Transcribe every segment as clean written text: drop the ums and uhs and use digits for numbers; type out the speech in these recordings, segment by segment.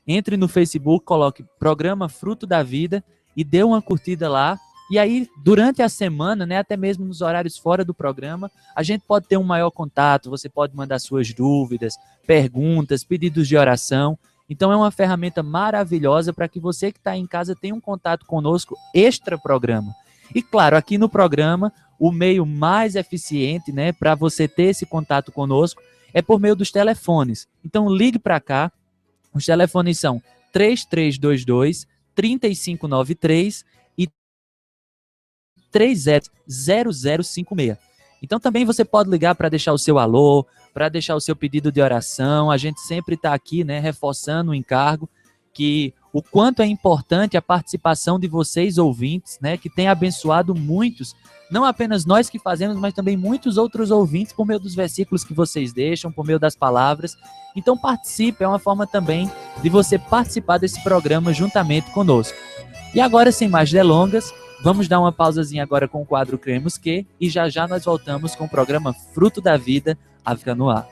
entre no Facebook, coloque Programa Fruto da Vida e dê uma curtida lá. E aí, durante a semana, né, até mesmo nos horários fora do programa, a gente pode ter um maior contato, você pode mandar suas dúvidas, perguntas, pedidos de oração. Então é uma ferramenta maravilhosa para que você que está em casa tenha um contato conosco extra programa. E claro, aqui no programa, o meio mais eficiente, né, para você ter esse contato conosco é por meio dos telefones. Então ligue para cá, os telefones são 3322-3593 e 300056. Então também você pode ligar para deixar o seu alô, para deixar o seu pedido de oração. A gente sempre está aqui, né, reforçando o encargo, que o quanto é importante a participação de vocês ouvintes, né, que tem abençoado muitos, não apenas nós que fazemos, mas também muitos outros ouvintes por meio dos versículos que vocês deixam, por meio das palavras. Então participe, é uma forma também de você participar desse programa juntamente conosco. E agora, sem mais delongas, vamos dar uma pausazinha agora com o quadro Cremos Que, e já já nós voltamos com o programa Fruto da Vida, África no Ar.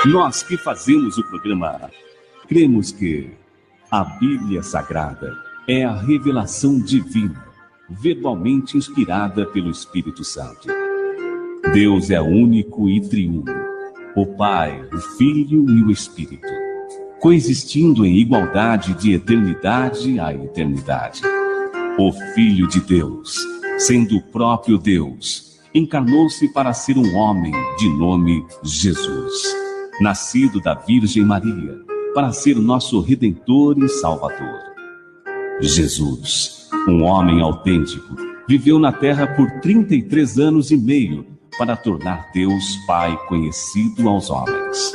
Nós que fazemos o programa, cremos que a Bíblia Sagrada é a revelação divina, verbalmente inspirada pelo Espírito Santo. Deus é único e triuno, o Pai, o Filho e o Espírito, coexistindo em igualdade de eternidade a eternidade. O Filho de Deus, sendo o próprio Deus, encarnou-se para ser um homem de nome Jesus, nascido da Virgem Maria, para ser nosso Redentor e Salvador. Jesus, um homem autêntico, viveu na terra por 33 anos e meio para tornar Deus Pai conhecido aos homens.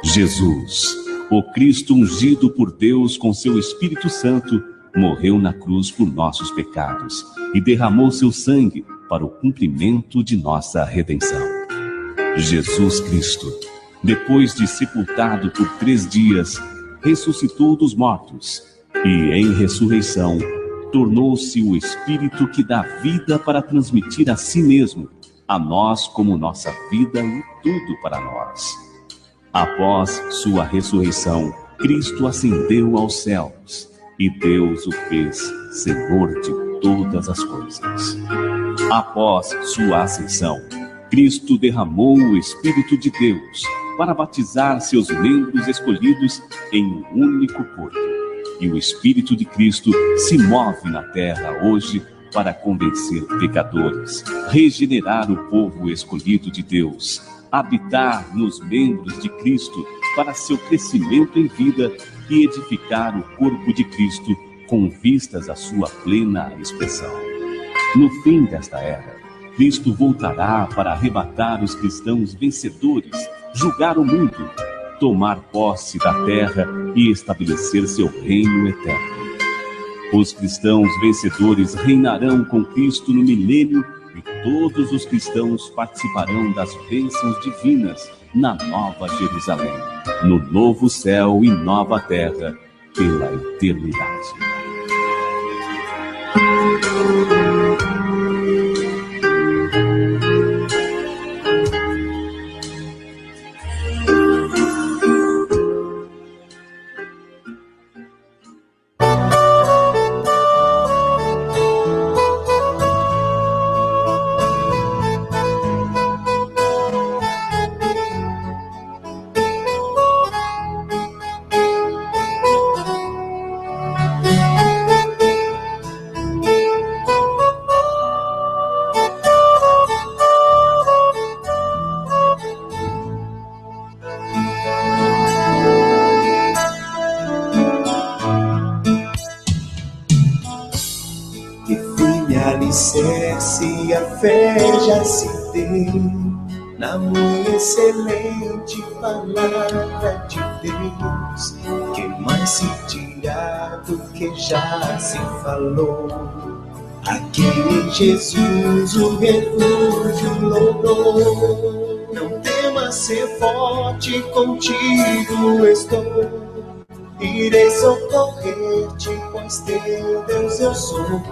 Jesus, o Cristo ungido por Deus com seu Espírito Santo, morreu na cruz por nossos pecados e derramou seu sangue para o cumprimento de nossa redenção. Jesus Cristo, depois de sepultado por 3 dias, ressuscitou dos mortos e, em ressurreição, tornou-se o Espírito que dá vida para transmitir a si mesmo, a nós como nossa vida e tudo para nós. Após sua ressurreição, Cristo ascendeu aos céus e Deus o fez Senhor de todas as coisas. Após sua ascensão, Cristo derramou o Espírito de Deus para batizar seus membros escolhidos em um único corpo. E o Espírito de Cristo se move na terra hoje para convencer pecadores, regenerar o povo escolhido de Deus, habitar nos membros de Cristo para seu crescimento em vida e edificar o corpo de Cristo com vistas à sua plena expressão. No fim desta era, Cristo voltará para arrebatar os cristãos vencedores, julgar o mundo, tomar posse da terra e estabelecer seu reino eterno. Os cristãos vencedores reinarão com Cristo no milênio e todos os cristãos participarão das bênçãos divinas na Nova Jerusalém, no novo céu e nova terra, pela eternidade. alicerce, a fé já se tem na minha excelente palavra de Deus. Que mais se dirá do que já se falou? Aqui em Jesus o refúgio logrou. Não temas, ser forte, contigo estou. Irei socorrer-te, pois teu Deus eu sou.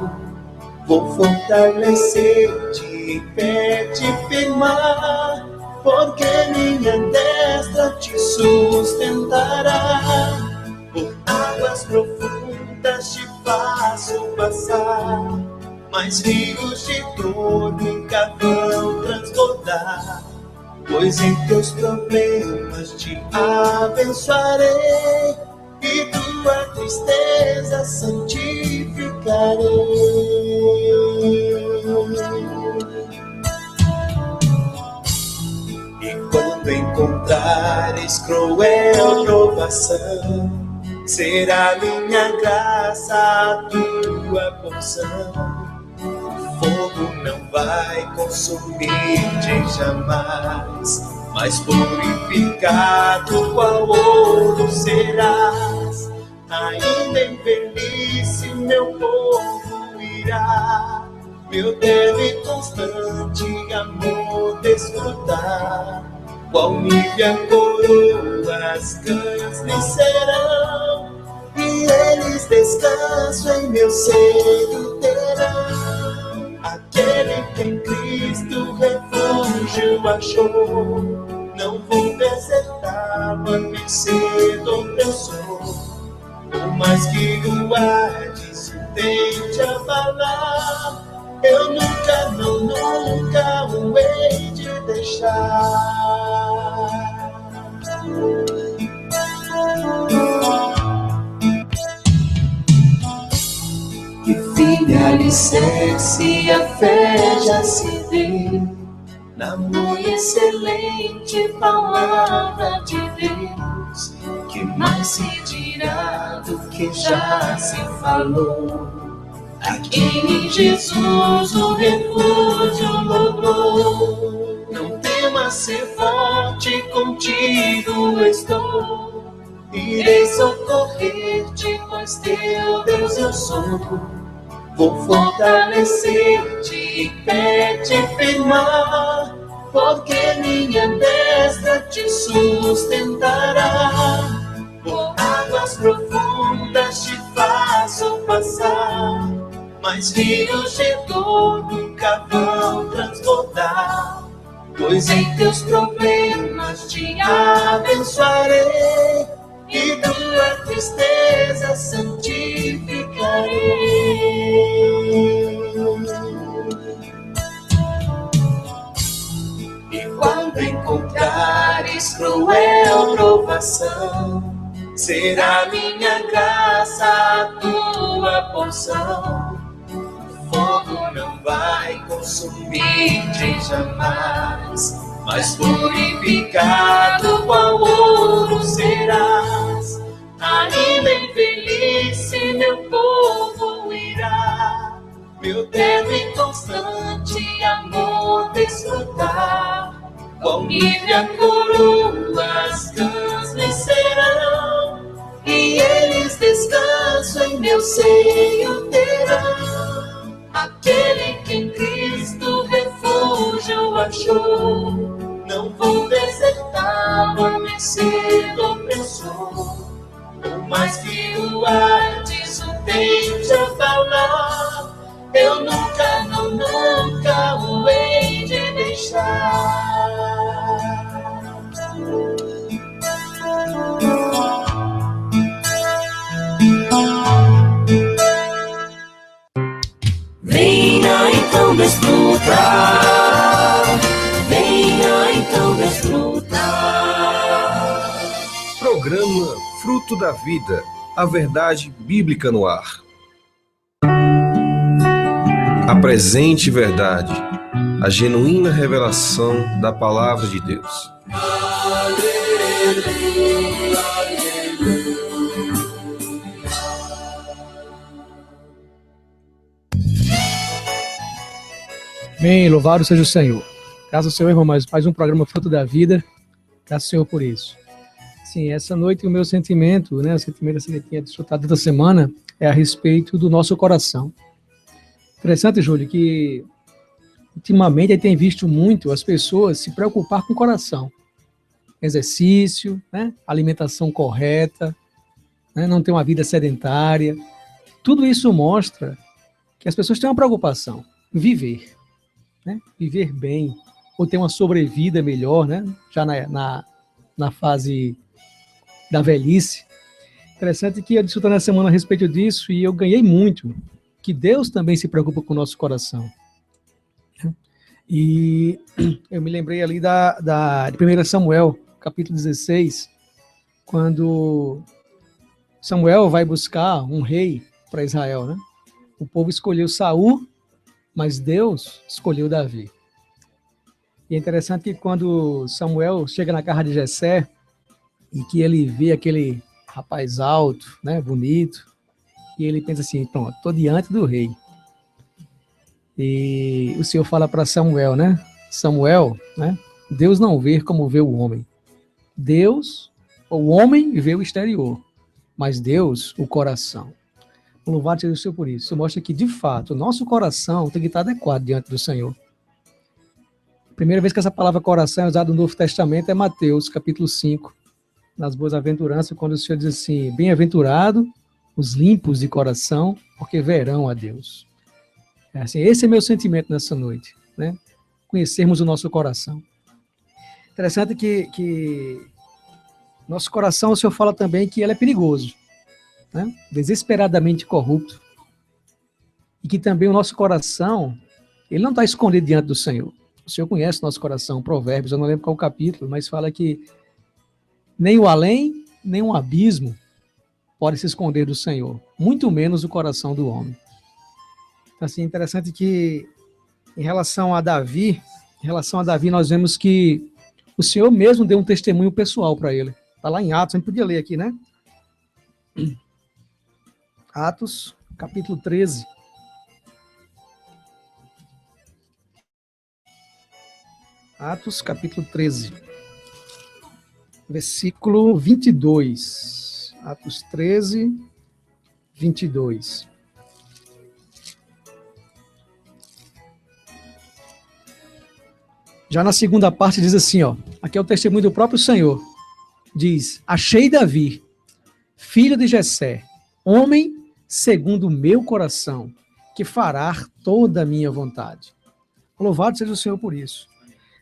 Vou fortalecer-te e pé te firmar, porque minha destra te sustentará. Por águas profundas te faço passar, mas rios de dor nunca vão transbordar. Pois em teus problemas te abençoarei, e tua tristeza santificarei. E quando encontrares cruel provação, será minha graça a tua porção. O fogo não vai consumir-te jamais, mas purificado qual ouro serás. Ainda em velhice meu povo irá, meu deve constante amor desfrutar. Qual nívea coroa as cães lhe serão, e eles descanso em meu seio terão. Aquele que em Cristo refúgio achou, não vou desertá-lo a mercê do opressor. Por mais que o Hades tente abalar, eu nunca, não, nunca o hei de deixar. Que firme alicerce a fé já se vê na muito excelente palavra de Deus. Que mais se dirá do que já se falou? Aqui em Jesus o refúgio logrou. Não temas, ser forte, contigo estou. Irei socorrer-te, pois teu Deus eu sou. Vou fortalecer-te e pé te firmar, porque minha destra te sustentará. Por águas profundas te faço passar, mas rios de dor nunca vão transbordar. Pois em teus problemas te abençoarei, e tua tristeza santificarei. E quando encontrares cruel provação, será minha graça a tua porção. O fogo não vai consumir-te jamais, mas purificado qual ouro serás. Ainda em velhice meu povo irá, meu deve constante amor desfrutar. Qual nívea coroa as cães lhe serão, e eles descanso em meu seio terão. Aquele que em Cristo refúgio achou, não vou desertá-lo a mercê do opressor. Por mais que o Hades o tente abalar, eu nunca, não, nunca o hei de deixar. Venha então desfrutar, venha então desfrutar. Programa Fruto da Vida, a verdade bíblica no ar. A presente verdade, a genuína revelação da palavra de Deus. Bem, louvado seja o Senhor. Graças ao Senhor, irmão, mais um programa Fruto da Vida. Graças ao Senhor por isso. Sim, essa noite o meu sentimento, o sentimento assim, que eu tinha desfrutado da semana, é a respeito do nosso coração. Interessante, Júlio, que ultimamente a gente tem visto muito as pessoas se preocupar com o coração. Exercício, alimentação correta, né? Não ter uma vida sedentária. Tudo isso mostra que as pessoas têm uma preocupação, viver, né? Viver bem, ou ter uma sobrevida melhor, né? Já na fase da velhice. Interessante que eu discuti na semana a respeito disso e eu ganhei muito, que Deus também se preocupa com o nosso coração. E eu me lembrei ali de 1 Samuel, capítulo 16, quando Samuel vai buscar um rei para Israel, né? O povo escolheu Saul, mas Deus escolheu Davi. E é interessante que quando Samuel chega na casa de Jessé e que ele vê aquele rapaz alto, né, bonito, e ele pensa assim, pronto, estou diante do rei. E o Senhor fala para Samuel, né? Samuel, né? Deus não vê como vê o homem. O homem vê o exterior, mas Deus, o coração. Louvado seja o Senhor por isso. Isso mostra que, de fato, o nosso coração tem que estar adequado diante do Senhor. A primeira vez que essa palavra coração é usada no Novo Testamento é Mateus, capítulo 5, nas Boas-aventuranças, quando o Senhor diz assim, bem-aventurado os limpos de coração, porque verão a Deus. Assim, esse é meu sentimento nessa noite, né? Conhecermos o nosso coração. Interessante que nosso coração, o Senhor fala também que ele é perigoso, né? Desesperadamente corrupto. E que também o nosso coração, ele não está escondido diante do Senhor. O Senhor conhece o nosso coração, Provérbios, eu não lembro qual capítulo, mas fala que nem o além, nem um abismo pode se esconder do Senhor, muito menos o coração do homem. Então, assim, interessante que em relação a Davi, nós vemos que o Senhor mesmo deu um testemunho pessoal para ele. Está lá em Atos, a gente podia ler aqui, né? Atos, capítulo 13. Atos, capítulo 13. Versículo 22. Atos 13, 22. Já na segunda parte diz assim, ó, aqui é o testemunho do próprio Senhor. Diz, achei Davi, filho de Jessé, homem segundo o meu coração, que fará toda a minha vontade. Louvado seja o Senhor por isso.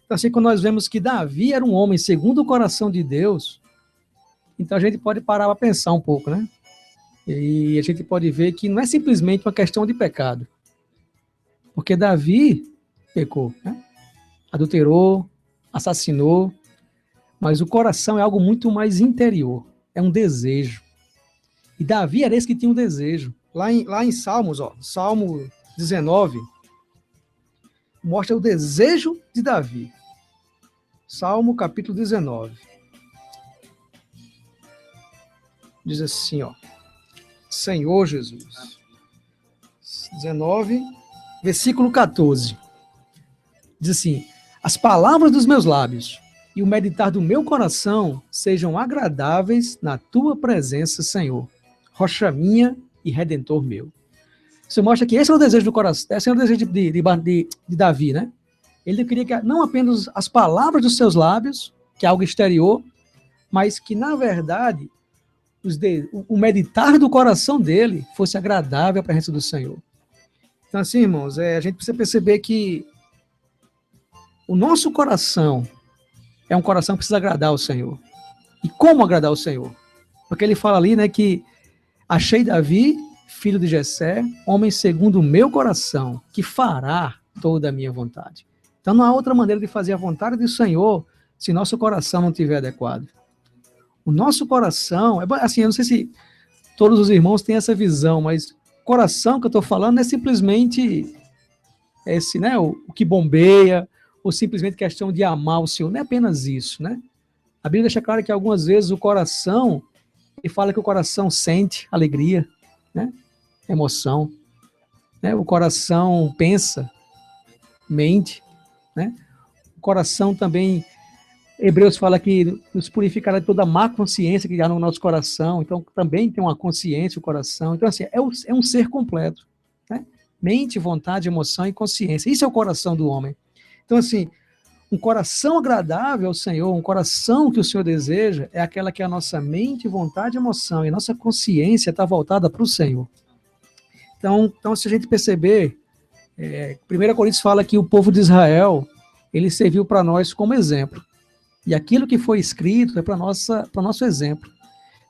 Então, assim, quando nós vemos que Davi era um homem segundo o coração de Deus, então a gente pode parar para pensar um pouco, né? E a gente pode ver que não é simplesmente uma questão de pecado. Porque Davi pecou, né? Adulterou, assassinou, mas o coração é algo muito mais interior, é um desejo. E Davi era esse que tinha um desejo. Lá em Salmos, ó, Salmo 19, mostra o desejo de Davi. Salmo capítulo 19. Diz assim, ó, Senhor Jesus. 19, versículo 14. Diz assim, as palavras dos meus lábios e o meditar do meu coração sejam agradáveis na tua presença, Senhor, rocha minha e redentor meu. Isso mostra que esse é o desejo do coração, esse é o desejo de Davi, né? Ele queria que não apenas as palavras dos seus lábios, que é algo exterior, mas que, na verdade, o meditar do coração dele fosse agradável à presença do Senhor. Então, assim, irmãos, a gente precisa perceber que o nosso coração é um coração que precisa agradar ao Senhor. E como agradar ao Senhor? Porque ele fala ali, né, que achei Davi, filho de Jessé, homem segundo o meu coração, que fará toda a minha vontade. Então não há outra maneira de fazer a vontade do Senhor se nosso coração não estiver adequado. O nosso coração, assim, eu não sei se todos os irmãos têm essa visão, mas o coração que eu estou falando não é simplesmente esse, né, o que bombeia, ou simplesmente questão de amar o Senhor. Não é apenas isso, né? A Bíblia deixa claro que algumas vezes o coração, ele fala que o coração sente alegria, né? Emoção, né? O coração pensa, mente, né? O coração também, Hebreus fala que nos purificará de toda má consciência que há no nosso coração, então também tem uma consciência o coração, então assim, é um ser completo, né? Mente, vontade, emoção e consciência, isso é o coração do homem. Então assim, Um coração agradável ao Senhor, um coração que o Senhor deseja, é aquela que a nossa mente, vontade, emoção e nossa consciência está voltada para o Senhor. Então, se a gente perceber, 1 Coríntios fala que o povo de Israel, ele serviu para nós como exemplo. E aquilo que foi escrito é para nosso exemplo.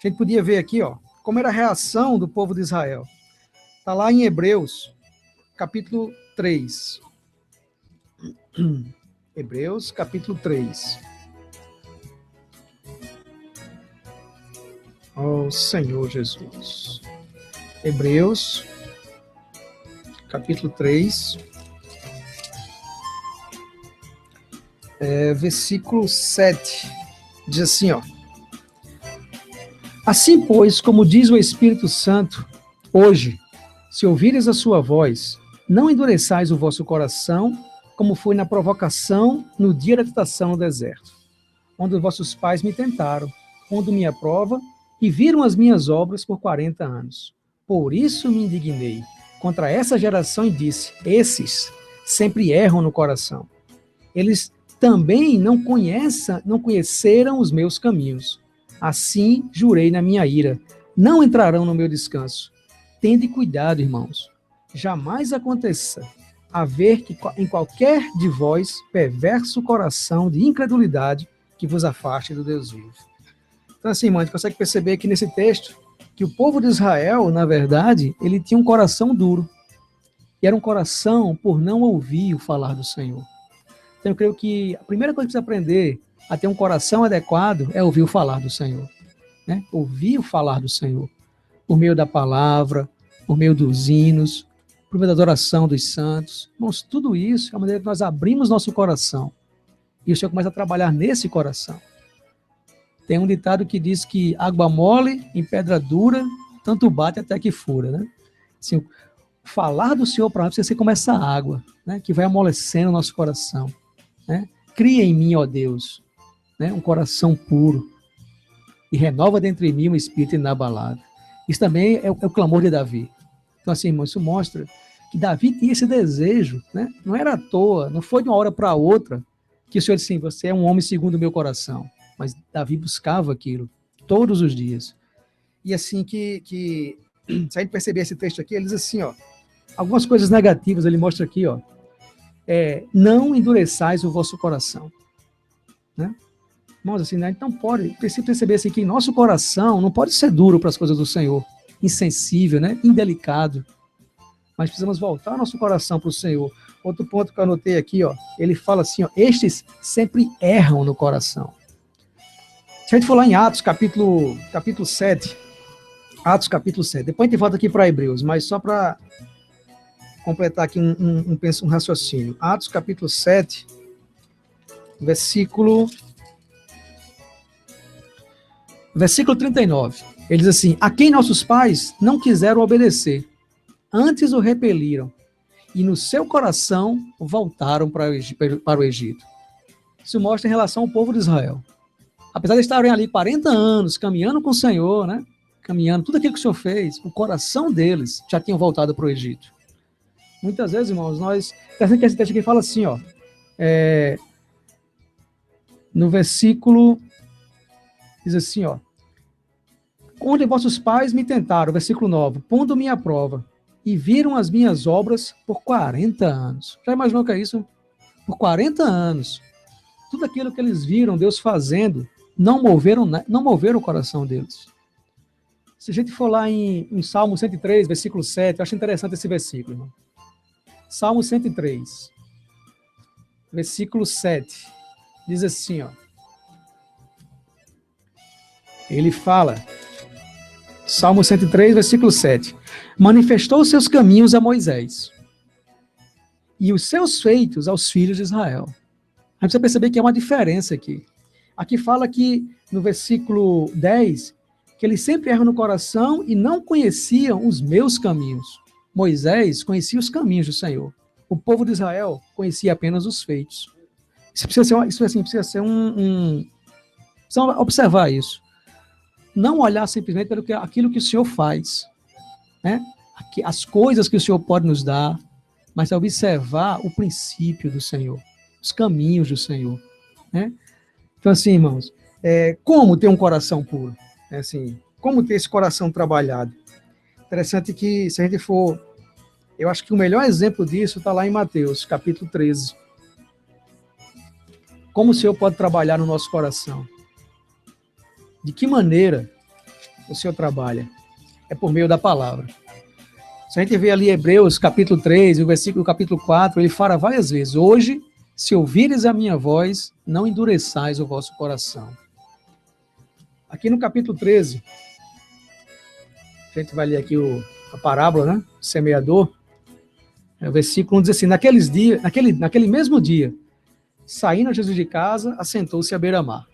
A gente podia ver aqui, ó, como era a reação do povo de Israel. Está lá em Hebreus, capítulo 3. Hebreus, capítulo 3. Oh, Senhor Jesus. Hebreus, capítulo 3. Versículo 7. Diz assim, ó. Assim, pois, como diz o Espírito Santo, hoje, se ouvires a sua voz, não endureçais o vosso coração, como foi na provocação no dia da tentação no deserto, onde os vossos pais me tentaram, pondo minha prova, e viram as minhas obras por 40 anos. Por isso me indignei contra essa geração e disse, esses sempre erram no coração. Eles também não conheceram os meus caminhos. Assim jurei na minha ira, não entrarão no meu descanso. Tende cuidado, irmãos. Jamais aconteça haver que em qualquer de vós perverso coração de incredulidade que vos afaste do Deus vivo. Então assim, irmão, a gente consegue perceber aqui nesse texto que o povo de Israel, na verdade, ele tinha um coração duro. E era um coração por não ouvir o falar do Senhor. Então eu creio que a primeira coisa que precisa aprender a ter um coração adequado é ouvir o falar do Senhor. Né? Ouvir o falar do Senhor. Por meio da palavra, por meio dos hinos, por meio da adoração dos santos. Irmãos, tudo isso é a maneira que nós abrimos nosso coração. E o Senhor começa a trabalhar nesse coração. Tem um ditado que diz que água mole em pedra dura, tanto bate até que fura. Né? Assim, o falar do Senhor para nós precisa ser como essa água, né? Que vai amolecendo o nosso coração. Né? Cria em mim, ó Deus, né? Um coração puro. E renova dentro de mim um espírito inabalável. Isso também é o clamor de Davi. Então, assim, irmão, isso mostra que Davi tinha esse desejo, né? Não era à toa, não foi de uma hora para outra que o Senhor disse assim, você é um homem segundo o meu coração. Mas Davi buscava aquilo todos os dias. E assim que se a gente perceber esse texto aqui, ele diz assim, ó, algumas coisas negativas, ele mostra aqui, ó, não endureçais o vosso coração. Né? Irmãos, assim, né? Então precisa perceber assim, que nosso coração não pode ser duro para as coisas do Senhor, insensível, né? Indelicado. Mas precisamos voltar nosso coração para o Senhor. Outro ponto que eu anotei aqui, ó, ele fala assim, ó, estes sempre erram no coração. Se a gente for lá em Atos, capítulo 7, Atos, capítulo 7, depois a gente volta aqui para Hebreus, mas só para completar aqui um raciocínio. Atos, capítulo 7, versículo 39. Ele diz assim, a quem nossos pais não quiseram obedecer, antes o repeliram, e no seu coração voltaram para o Egito. Isso mostra em relação ao povo de Israel. Apesar de estarem ali 40 anos, caminhando com o Senhor, né? Caminhando, tudo aquilo que o Senhor fez, o coração deles já tinha voltado para o Egito. Muitas vezes, irmãos, esse texto aqui fala assim, ó, no versículo, diz assim, ó, onde vossos pais me tentaram, versículo 9, pondo-me à prova, e viram as minhas obras por 40 anos. Já imaginou o que é isso? Por 40 anos. Tudo aquilo que eles viram Deus fazendo, não moveram o coração deles. Se a gente for lá em Salmo 103, versículo 7, eu acho interessante esse versículo, irmão. Salmo 103, versículo 7, diz assim, ó. Ele fala, Salmo 103, versículo 7, manifestou os seus caminhos a Moisés e os seus feitos aos filhos de Israel. A gente precisa perceber que há uma diferença aqui. Aqui fala que, no versículo 10, que eles sempre erram no coração e não conheciam os meus caminhos. Moisés conhecia os caminhos do Senhor. O povo de Israel conhecia apenas os feitos. Precisa observar isso. Não olhar simplesmente pelo aquilo que o Senhor faz, né? As coisas que o Senhor pode nos dar, mas observar o princípio do Senhor. os caminhos do Senhor, né? Então, assim, irmãos, como ter um coração puro? Assim, como ter esse coração trabalhado? Interessante que, se a gente for... Eu acho que o melhor exemplo disso está lá em Mateus, capítulo 13. Como o Senhor pode trabalhar no nosso coração? De que maneira o Senhor trabalha? É por meio da palavra. Se a gente vê ali Hebreus, capítulo 3, o versículo capítulo 4, ele fala várias vezes: hoje, se ouvires a minha voz, não endureçais o vosso coração. Aqui no capítulo 13, a gente vai ler aqui a parábola, né? O semeador. O versículo 1 diz assim: naquele mesmo dia, saindo Jesus de casa, assentou-se à beira-mar.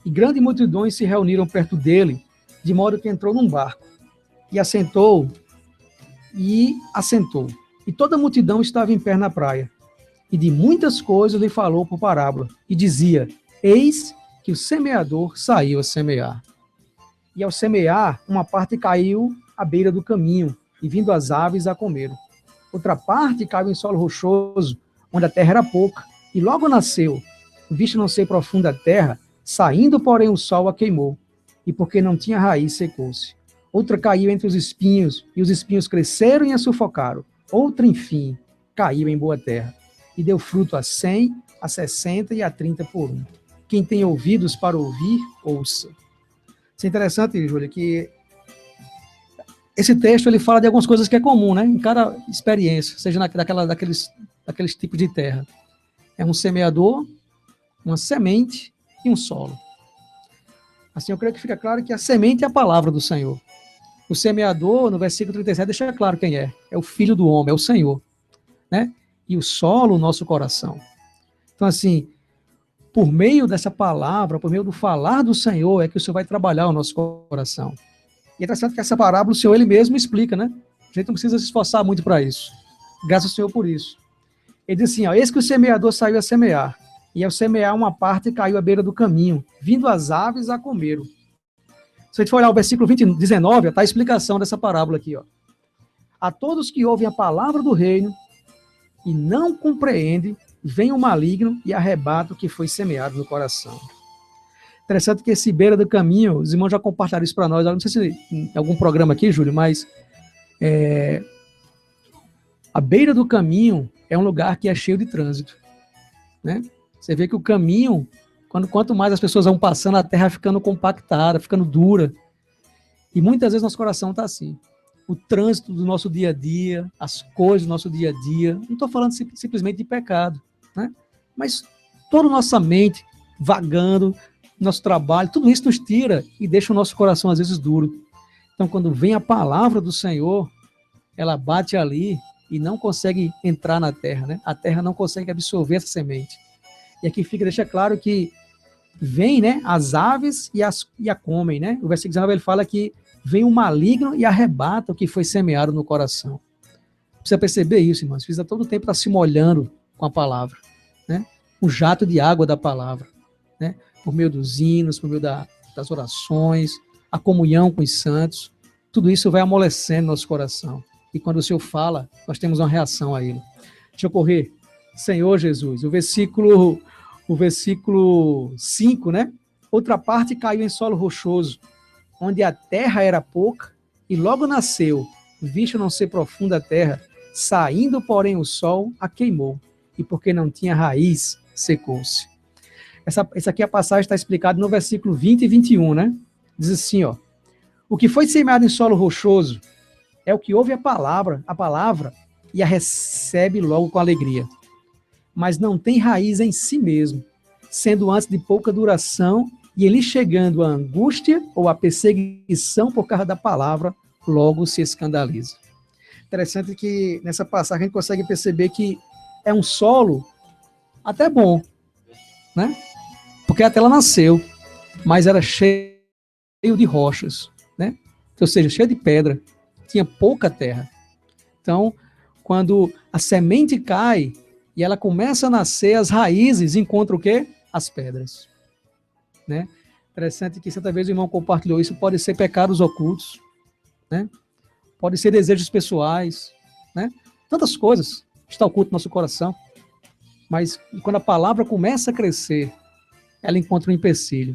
E grandes multidões se reuniram perto dele, de modo que entrou num barco. E assentou. E toda a multidão estava em pé na praia. E de muitas coisas lhe falou por parábola. E dizia: eis que o semeador saiu a semear. E ao semear, uma parte caiu à beira do caminho, e vindo as aves a comeram. Outra parte caiu em solo rochoso, onde a terra era pouca, e logo nasceu, visto não ser profunda a terra, saindo, porém, o sol a queimou, e porque não tinha raiz, secou-se. Outra caiu entre os espinhos, e os espinhos cresceram e a sufocaram. Outra, enfim, caiu em boa terra, e deu fruto a 100, a 60 e a 30 por um. Quem tem ouvidos para ouvir, ouça. Isso é interessante, Júlia, que esse texto ele fala de algumas coisas que é comum, né? Em cada experiência, seja daqueles tipos de terra. É um semeador, uma semente e um solo. Assim, eu creio que fica claro que a semente é a palavra do Senhor. O semeador, no versículo 37, deixa claro quem é. É o Filho do Homem, é o Senhor, né? E o solo, o nosso coração. Então, assim, por meio dessa palavra, por meio do falar do Senhor, é que o Senhor vai trabalhar o nosso coração. E é interessante que essa parábola o Senhor ele mesmo explica, né? A gente não precisa se esforçar muito para isso. Graças ao Senhor por isso. Ele diz assim, ó: eis que o semeador saiu a semear, e ao semear uma parte caiu à beira do caminho, vindo as aves a comeram. Se a gente for olhar o versículo 19, está a explicação dessa parábola aqui, ó. A todos que ouvem a palavra do reino e não compreendem, vem o maligno e arrebata o que foi semeado no coração. Interessante que esse beira do caminho, os irmãos já compartilharam isso para nós, eu não sei se em algum programa aqui, Júlio, mas a beira do caminho é um lugar que é cheio de trânsito, né? Você vê que o caminho, quanto mais as pessoas vão passando, a terra vai ficando compactada, ficando dura. E muitas vezes nosso coração está assim. O trânsito do nosso dia a dia, as coisas do nosso dia a dia, não estou falando simplesmente de pecado, né? Mas toda a nossa mente vagando, nosso trabalho, tudo isso nos tira e deixa o nosso coração às vezes duro. Então, quando vem a palavra do Senhor, ela bate ali e não consegue entrar na terra, né? A terra não consegue absorver essa semente. E aqui deixa claro que vem, né, as aves e a comem, né? O versículo 19 ele fala que vem o maligno e arrebata o que foi semeado no coração. Precisa perceber isso, irmãos. Precisa todo o tempo estar se molhando com a palavra, né? O jato de água da palavra, né? Por meio dos hinos, por meio das orações, a comunhão com os santos. Tudo isso vai amolecendo nosso coração. E quando o Senhor fala, nós temos uma reação a Ele. Deixa eu correr. Senhor Jesus, o versículo 5, né? Outra parte caiu em solo rochoso, onde a terra era pouca, e logo nasceu, visto não ser profunda a terra, saindo, porém, o sol a queimou, e porque não tinha raiz, secou-se. Essa aqui a passagem está explicada no versículo 20 e 21, né? Diz assim, ó: o que foi semeado em solo rochoso é o que ouve a palavra, e a recebe logo com alegria. Mas não tem raiz em si mesmo, sendo antes de pouca duração, e ele chegando à angústia ou à perseguição por causa da palavra, logo se escandaliza. Interessante que nessa passagem a gente consegue perceber que é um solo até bom, né? Porque até ela nasceu, mas era cheio de rochas, né? Ou seja, cheio de pedra, tinha pouca terra. Então, quando a semente cai e ela começa a nascer, as raízes encontram o quê? As pedras, né? Interessante que certa vez o irmão compartilhou isso, pode ser pecados ocultos, né? Pode ser desejos pessoais, né? Tantas coisas está oculto no nosso coração, mas quando a palavra começa a crescer, ela encontra um empecilho.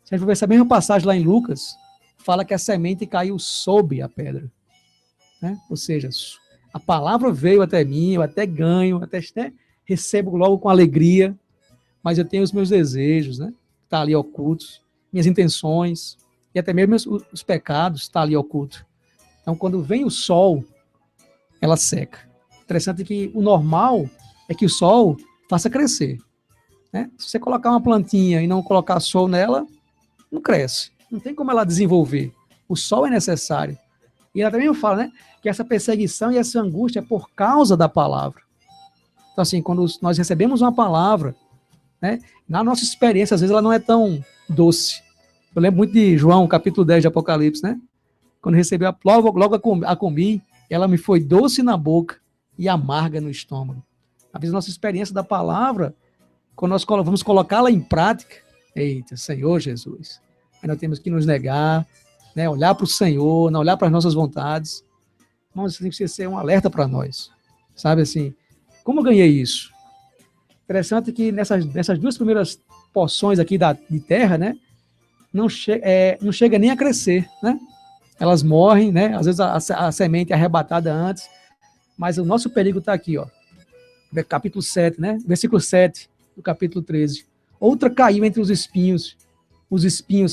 Se a gente for ver essa mesma passagem lá em Lucas, fala que a semente caiu sob a pedra. Né? Ou seja, a palavra veio até mim, eu até ganho, até recebo logo com alegria, mas eu tenho os meus desejos, né? Tá ali ocultos, minhas intenções, e até mesmo os pecados tá ali oculto. Então, quando vem o sol, ela seca. Interessante que o normal é que o sol faça crescer. Né? Se você colocar uma plantinha e não colocar sol nela, não cresce. Não tem como ela desenvolver. O sol é necessário. E ela também fala, né, que essa perseguição e essa angústia é por causa da palavra. Então, assim, quando nós recebemos uma palavra, né, na nossa experiência, às vezes ela não é tão doce. Eu lembro muito de João, capítulo 10 de Apocalipse, né? Quando recebi logo a comi, ela me foi doce na boca e amarga no estômago. Às vezes a nossa experiência da palavra, quando nós vamos colocá-la em prática, eita, Senhor Jesus, aí nós temos que nos negar, né, olhar para o Senhor, não olhar para as nossas vontades. Irmãos, isso tem que ser um alerta para nós. Sabe assim, como eu ganhei isso? Interessante que nessas duas primeiras porções aqui de terra, né, não chega nem a crescer, né? Elas morrem, né? Às vezes a semente é arrebatada antes, mas o nosso perigo está aqui, ó. Capítulo 7, né? Versículo 7 do capítulo 13. Outra caiu entre os espinhos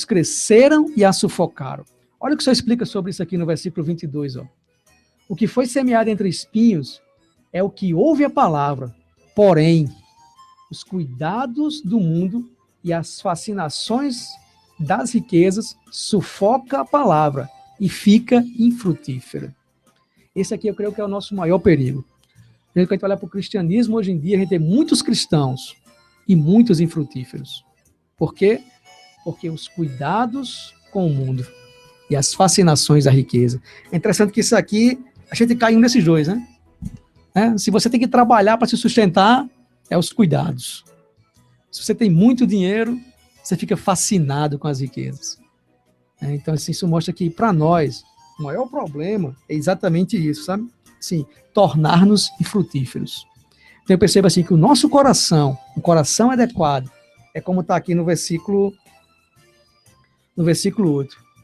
cresceram e a sufocaram. Olha o que o Senhor explica sobre isso aqui no versículo 22, ó. O que foi semeado entre espinhos é o que ouve a palavra, porém, os cuidados do mundo e as fascinações das riquezas sufoca a palavra e fica infrutífera. Esse aqui eu creio que é o nosso maior perigo. Quando a gente olha para o cristianismo, hoje em dia, a gente tem muitos cristãos e muitos infrutíferos. Por quê? Porque os cuidados com o mundo e as fascinações da riqueza. É interessante que isso aqui, a gente cai em um desses dois, né? Se você tem que trabalhar para se sustentar, é os cuidados. Se você tem muito dinheiro, você fica fascinado com as riquezas. Então, assim, isso mostra que, para nós, o maior problema é exatamente isso, sabe? Assim, tornar-nos infrutíferos. Então, eu percebo assim que o nosso coração, um coração adequado, é como está aqui no versículo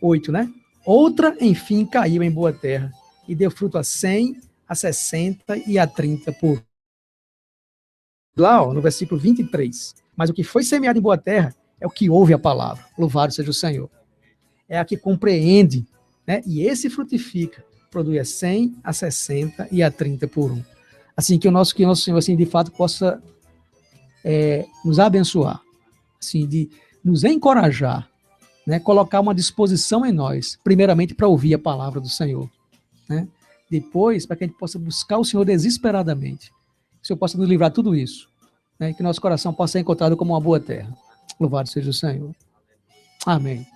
8, né? Outra, enfim, caiu em boa terra e deu fruto a 100, a 60 e a 30 por. Lá, ó, no versículo 23. Mas o que foi semeado em boa terra é o que ouve a palavra. Louvado seja o Senhor. É a que compreende, né? E esse frutifica, produz a 100, a 60 e a 30 por 1. Assim, que o nosso Senhor, assim, de fato, possa nos abençoar, assim, de nos encorajar, né? Colocar uma disposição em nós, primeiramente para ouvir a palavra do Senhor, né? Depois, para que a gente possa buscar o Senhor desesperadamente. Que o Senhor possa nos livrar de tudo isso, né? E que nosso coração possa ser encontrado como uma boa terra. Louvado seja o Senhor. Amém.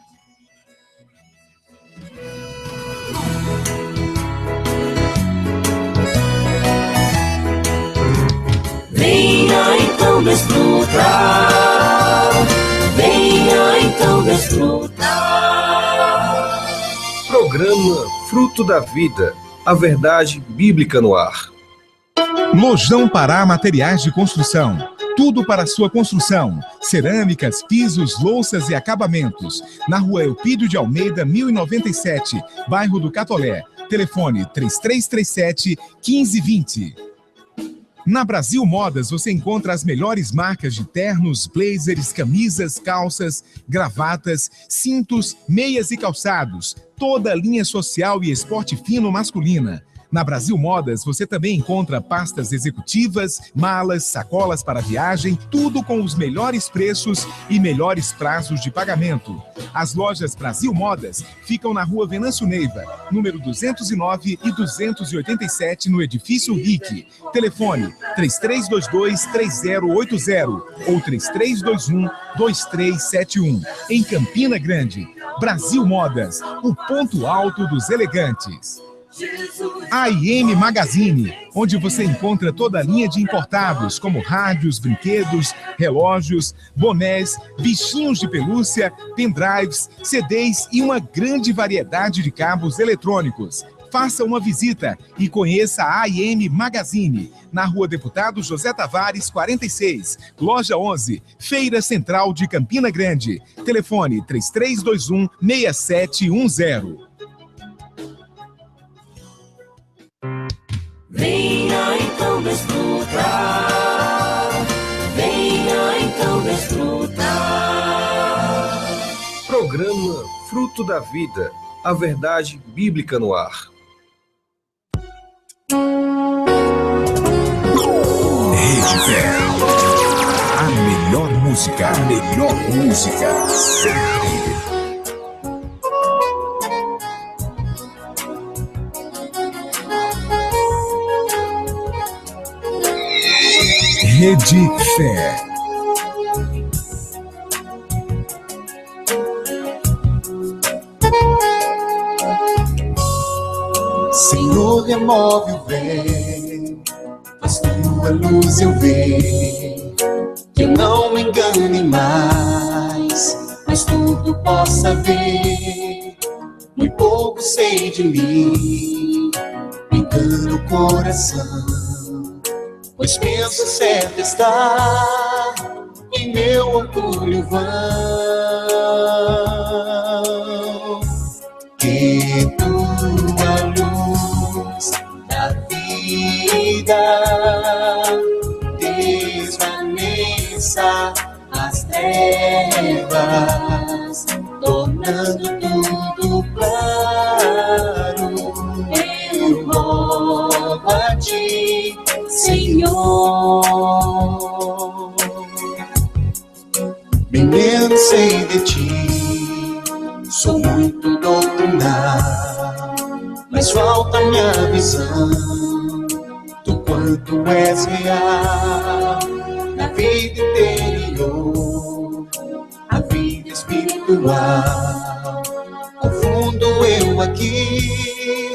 Venha então desfrutar, venha então desfrutar. Programa Fruto da Vida, a verdade bíblica no ar. Lojão Pará Materiais de Construção. Tudo para a sua construção. Cerâmicas, pisos, louças e acabamentos. Na rua Eupídio de Almeida, 1097, bairro do Catolé. Telefone 3337-1520. Na Brasil Modas você encontra as melhores marcas de ternos, blazers, camisas, calças, gravatas, cintos, meias e calçados. Toda a linha social e esporte fino masculina. Na Brasil Modas, você também encontra pastas executivas, malas, sacolas para viagem, tudo com os melhores preços e melhores prazos de pagamento. As lojas Brasil Modas ficam na rua Venâncio Neiva, número 209 e 287, no Edifício RIC. Telefone 3322-3080 ou 3321-2371. Em Campina Grande. Brasil Modas, o ponto alto dos elegantes. AIM Magazine, onde você encontra toda a linha de importados, como rádios, brinquedos, relógios, bonés, bichinhos de pelúcia, pendrives, CDs e uma grande variedade de cabos eletrônicos. Faça uma visita e conheça a AIM Magazine, na Rua Deputado José Tavares, 46, Loja 11, Feira Central de Campina Grande. Telefone 3321-6710. Venha então desfrutar, venha então desfrutar. Programa Fruto da Vida, a verdade bíblica no ar. Rede Fé. A melhor música. A melhor música. Sempre. Rede Fé. Senhor, remove o véu, faz tua luz eu ver, que eu não me engane mais, mas tudo possa ver. Muito pouco sei de mim, me engano o coração, pois penso certo está em meu orgulho vão. Que tua luz da vida desvaneça as trevas, tornando tudo claro. Eu rogo a ti, Senhor. Bem menos sei de ti, sou muito doutrinal, mas falta minha visão do quanto és real na vida interior, a vida espiritual. Confundo eu aqui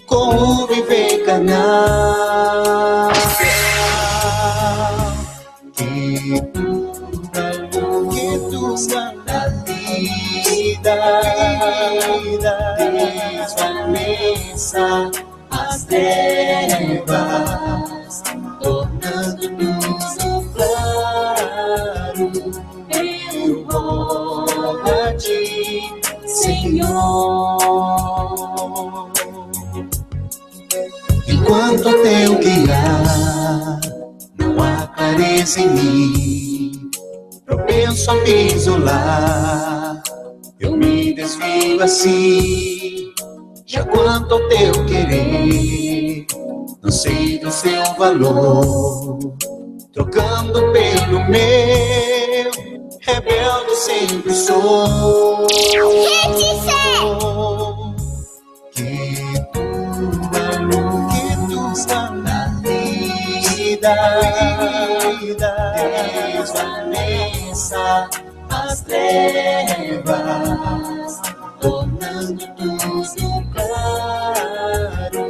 com o viver carnal. Que tu da vida desvaneça as trevas, tornando tudo claro. Eu rogo a ti, Senhor. Enquanto teu guiar não aparece em mim, propenso a me isolar, eu me desvio assim. Já quanto ao teu querer, não sei do seu valor, trocando pelo meu, rebelde sempre sou. Que tua luz na vida desvaneça as trevas, tornando tudo claro.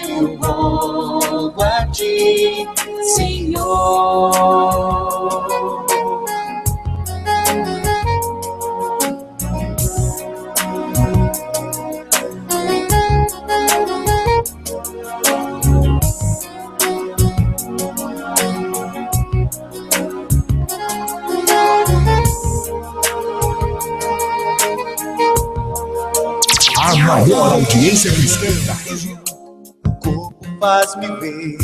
Eu rogo a ti, Senhor. A maior audiência cristã da região. O corpo faz-me ver,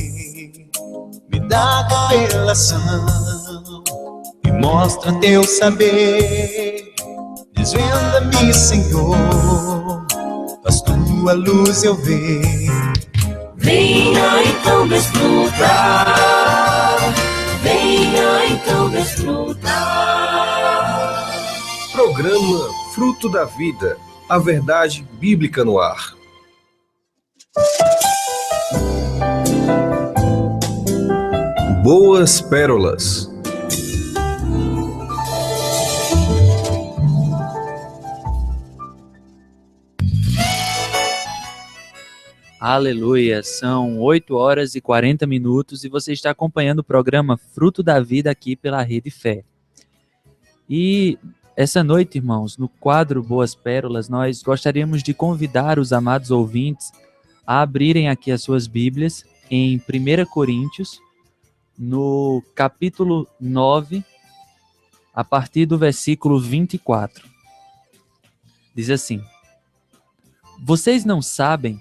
me dá revelação e mostra teu saber. Desvenda-me, Senhor, faz tua luz eu ver. Venha então desfrutar, venha então desfrutar. Programa Fruto da Vida, a verdade bíblica no ar. Boas Pérolas. Aleluia, são 8 horas e 40 minutos e você está acompanhando o programa Fruto da Vida aqui pela Rede Fé. E Essa noite, irmãos, no quadro Boas Pérolas, nós gostaríamos de convidar os amados ouvintes a abrirem aqui as suas Bíblias em 1 Coríntios, no capítulo 9, a partir do versículo 24. Diz assim: Vocês não sabem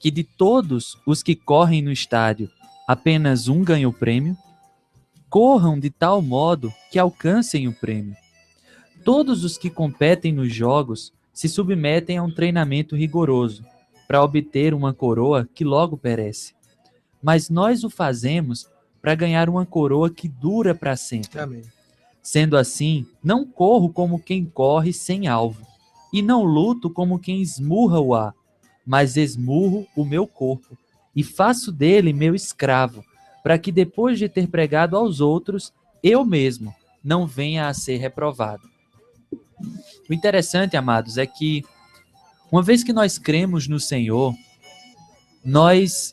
que de todos os que correm no estádio, apenas um ganha o prêmio? Corram de tal modo que alcancem o prêmio. Todos os que competem nos jogos se submetem a um treinamento rigoroso para obter uma coroa que logo perece. Mas nós o fazemos para ganhar uma coroa que dura para sempre. Amém. Sendo assim, não corro como quem corre sem alvo, e não luto como quem esmurra o ar, mas esmurro o meu corpo, e faço dele meu escravo, para que depois de ter pregado aos outros, eu mesmo não venha a ser reprovado. O interessante, amados, é que uma vez que nós cremos no Senhor,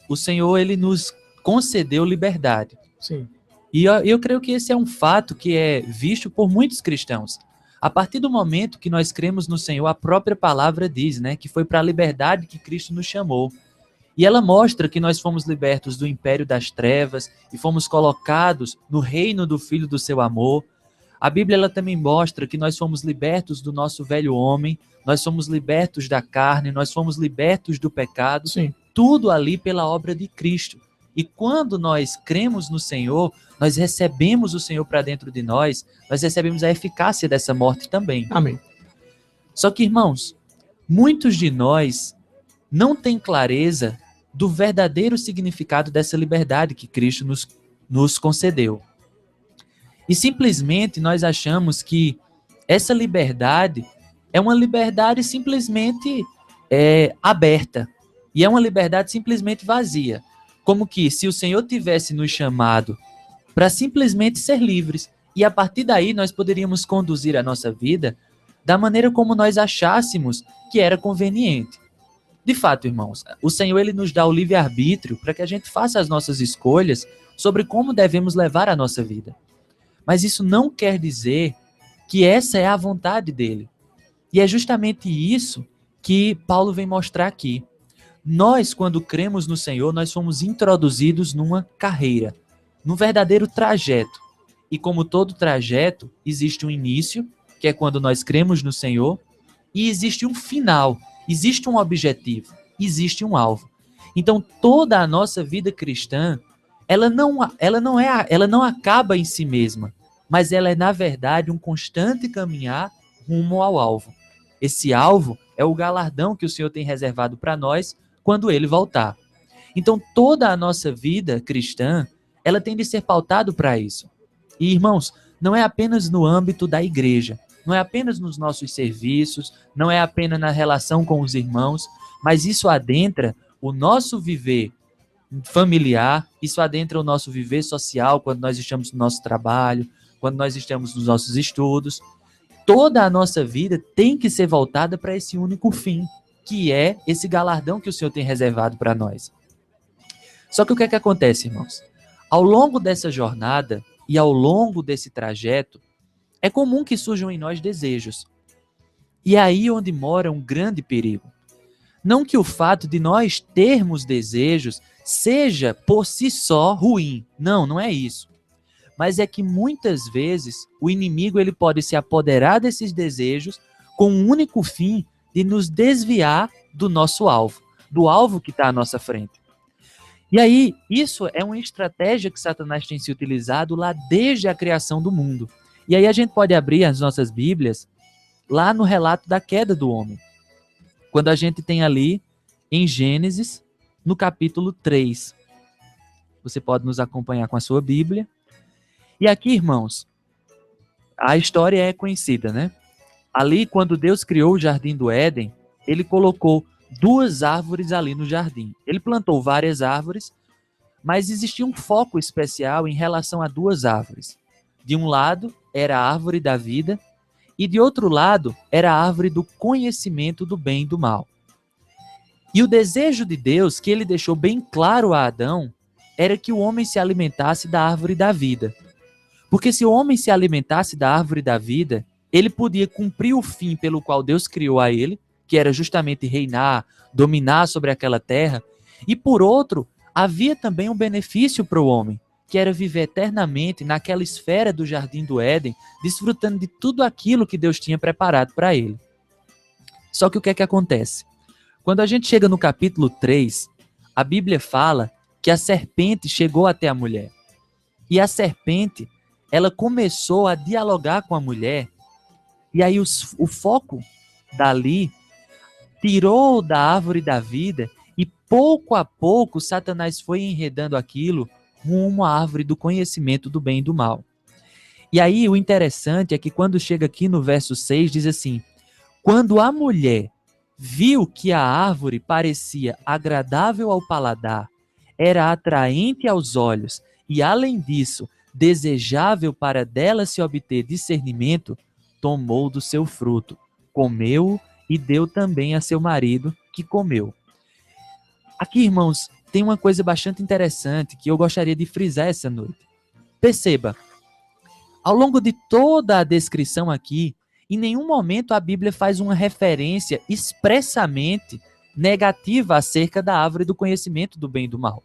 o Senhor ele nos concedeu liberdade. Sim. E eu creio que esse é um fato que é visto por muitos cristãos. A partir do momento que nós cremos no Senhor, a própria palavra diz, né, que foi para a liberdade que Cristo nos chamou. E ela mostra que nós fomos libertos do império das trevas e fomos colocados no reino do Filho do seu amor. A Bíblia ela também mostra que nós fomos libertos do nosso velho homem, nós somos libertos da carne, nós fomos libertos do pecado. Sim. Tudo ali pela obra de Cristo. E quando nós cremos no Senhor, nós recebemos o Senhor para dentro de nós recebemos a eficácia dessa morte também. Amém. Só que, irmãos, muitos de nós não têm clareza do verdadeiro significado dessa liberdade que Cristo nos concedeu. E simplesmente nós achamos que essa liberdade é uma liberdade simplesmente aberta. E é uma liberdade simplesmente vazia. Como que se o Senhor tivesse nos chamado para simplesmente ser livres. E a partir daí nós poderíamos conduzir a nossa vida da maneira como nós achássemos que era conveniente. De fato, irmãos, o Senhor ele nos dá o livre-arbítrio para que a gente faça as nossas escolhas sobre como devemos levar a nossa vida. Mas isso não quer dizer que essa é a vontade dele. E é justamente isso que Paulo vem mostrar aqui. Nós, quando cremos no Senhor, nós fomos introduzidos numa carreira, num verdadeiro trajeto. E como todo trajeto, existe um início, que é quando nós cremos no Senhor, e existe um final, existe um objetivo, existe um alvo. Então, toda a nossa vida cristã, ela não acaba em si mesma, mas ela é, na verdade, um constante caminhar rumo ao alvo. Esse alvo é o galardão que o Senhor tem reservado para nós quando ele voltar. Então, toda a nossa vida cristã, ela tem de ser pautada para isso. E, irmãos, não é apenas no âmbito da igreja, não é apenas nos nossos serviços, não é apenas na relação com os irmãos, mas isso adentra o nosso viver familiar, isso adentra o nosso viver social, quando nós estamos no nosso trabalho, quando nós estamos nos nossos estudos. Toda a nossa vida tem que ser voltada para esse único fim, que é esse galardão que o Senhor tem reservado para nós. Só que o que é que acontece, irmãos? Ao longo dessa jornada e ao longo desse trajeto, é comum que surjam em nós desejos. E é aí onde mora um grande perigo. Não que o fato de nós termos desejos seja por si só ruim. Não, não é isso. Mas é que muitas vezes o inimigo ele pode se apoderar desses desejos com o único fim de nos desviar do nosso alvo, do alvo que está à nossa frente. E aí, isso é uma estratégia que Satanás tem se utilizado lá desde a criação do mundo. E aí a gente pode abrir as nossas Bíblias lá no relato da queda do homem. Quando a gente tem ali em Gênesis, no capítulo 3. Você pode nos acompanhar com a sua Bíblia. E aqui, irmãos, a história é conhecida, né? Ali, quando Deus criou o Jardim do Éden, ele colocou 2 árvores ali no jardim. Ele plantou várias árvores, mas existia um foco especial em relação a 2 árvores. De um lado era a árvore da vida e de outro lado era a árvore do conhecimento do bem e do mal. E o desejo de Deus, que ele deixou bem claro a Adão, era que o homem se alimentasse da árvore da vida. Porque se o homem se alimentasse da árvore da vida, ele podia cumprir o fim pelo qual Deus criou a ele, que era justamente reinar, dominar sobre aquela terra, e por outro, havia também um benefício para o homem, que era viver eternamente naquela esfera do Jardim do Éden, desfrutando de tudo aquilo que Deus tinha preparado para ele. Só que o que é que acontece? Quando a gente chega no capítulo 3, a Bíblia fala que a serpente chegou até a mulher. E a serpente, ela começou a dialogar com a mulher, e aí o foco dali tirou da árvore da vida, e pouco a pouco Satanás foi enredando aquilo rumo à árvore do conhecimento do bem e do mal. E aí o interessante é que quando chega aqui no verso 6, diz assim: quando a mulher viu que a árvore parecia agradável ao paladar, era atraente aos olhos e, além disso, desejável para dela se obter discernimento, tomou do seu fruto, comeu e deu também a seu marido, que comeu. Aqui, irmãos, tem uma coisa bastante interessante que eu gostaria de frisar essa noite. Perceba, ao longo de toda a descrição aqui, em nenhum momento a Bíblia faz uma referência expressamente negativa acerca da árvore do conhecimento do bem e do mal.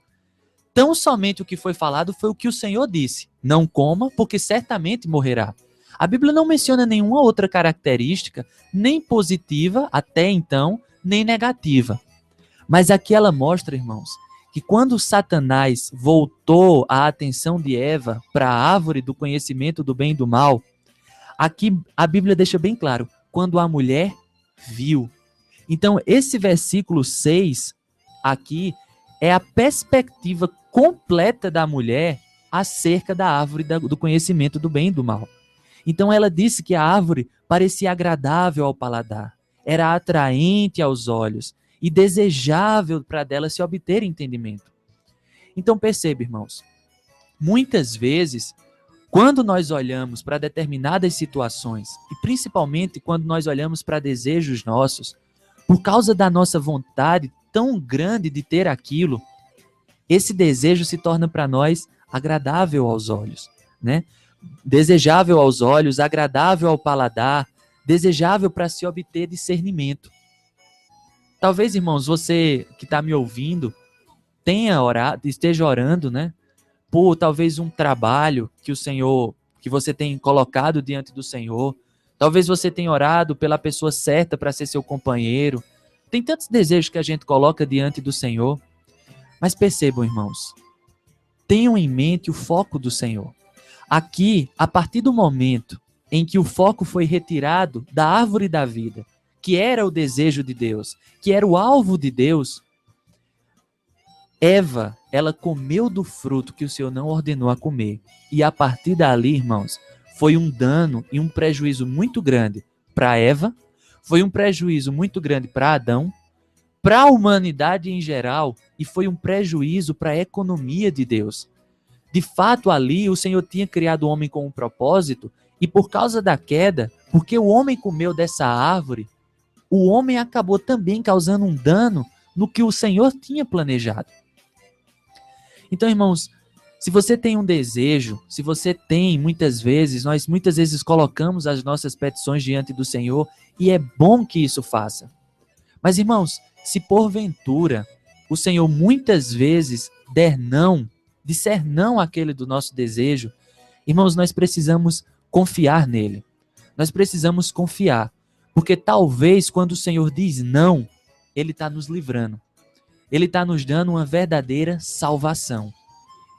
Tão somente o que foi falado foi o que o Senhor disse: não coma, porque certamente morrerá. A Bíblia não menciona nenhuma outra característica, nem positiva até então, nem negativa. Mas aqui ela mostra, irmãos, que quando Satanás voltou a atenção de Eva para a árvore do conhecimento do bem e do mal, aqui a Bíblia deixa bem claro: quando a mulher viu. Então, esse versículo 6 aqui é a perspectiva completa da mulher acerca da árvore do conhecimento do bem e do mal. Então, ela disse que a árvore parecia agradável ao paladar, era atraente aos olhos e desejável para dela se obter entendimento. Então, perceba, irmãos, muitas vezes, quando nós olhamos para determinadas situações, e principalmente quando nós olhamos para desejos nossos, por causa da nossa vontade tão grande de ter aquilo, esse desejo se torna para nós agradável aos olhos, né? Desejável aos olhos, agradável ao paladar, desejável para se obter discernimento. Talvez, irmãos, você que está me ouvindo tenha orado, esteja orando, né? Por talvez um trabalho que você tem colocado diante do Senhor. Talvez você tenha orado pela pessoa certa para ser seu companheiro. Tem tantos desejos que a gente coloca diante do Senhor. Mas percebam, irmãos, tenham em mente o foco do Senhor. Aqui, a partir do momento em que o foco foi retirado da árvore da vida, que era o desejo de Deus, que era o alvo de Deus, Eva, ela comeu do fruto que o Senhor não ordenou a comer. E a partir dali, irmãos, foi um dano e um prejuízo muito grande para Eva, foi um prejuízo muito grande para Adão, para a humanidade em geral, e foi um prejuízo para a economia de Deus. De fato, ali o Senhor tinha criado o homem com um propósito, e por causa da queda, porque o homem comeu dessa árvore, o homem acabou também causando um dano no que o Senhor tinha planejado. Então, irmãos, se você tem um desejo, se você tem, nós muitas vezes colocamos as nossas petições diante do Senhor, e é bom que isso faça. Mas, irmãos, se porventura o Senhor muitas vezes disser não àquele do nosso desejo, irmãos, nós precisamos confiar nele. Nós precisamos confiar, porque talvez quando o Senhor diz não, ele está nos livrando. Ele está nos dando uma verdadeira salvação.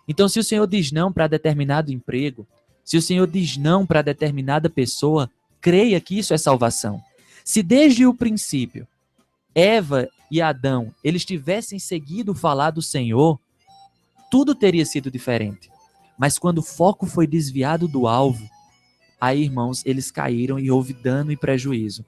Então, se o Senhor diz não para determinado emprego, se o Senhor diz não para determinada pessoa, creia que isso é salvação. Se desde o princípio, Eva e Adão, eles tivessem seguido falar do Senhor, tudo teria sido diferente. Mas quando o foco foi desviado do alvo, aí, irmãos, eles caíram e houve dano e prejuízo.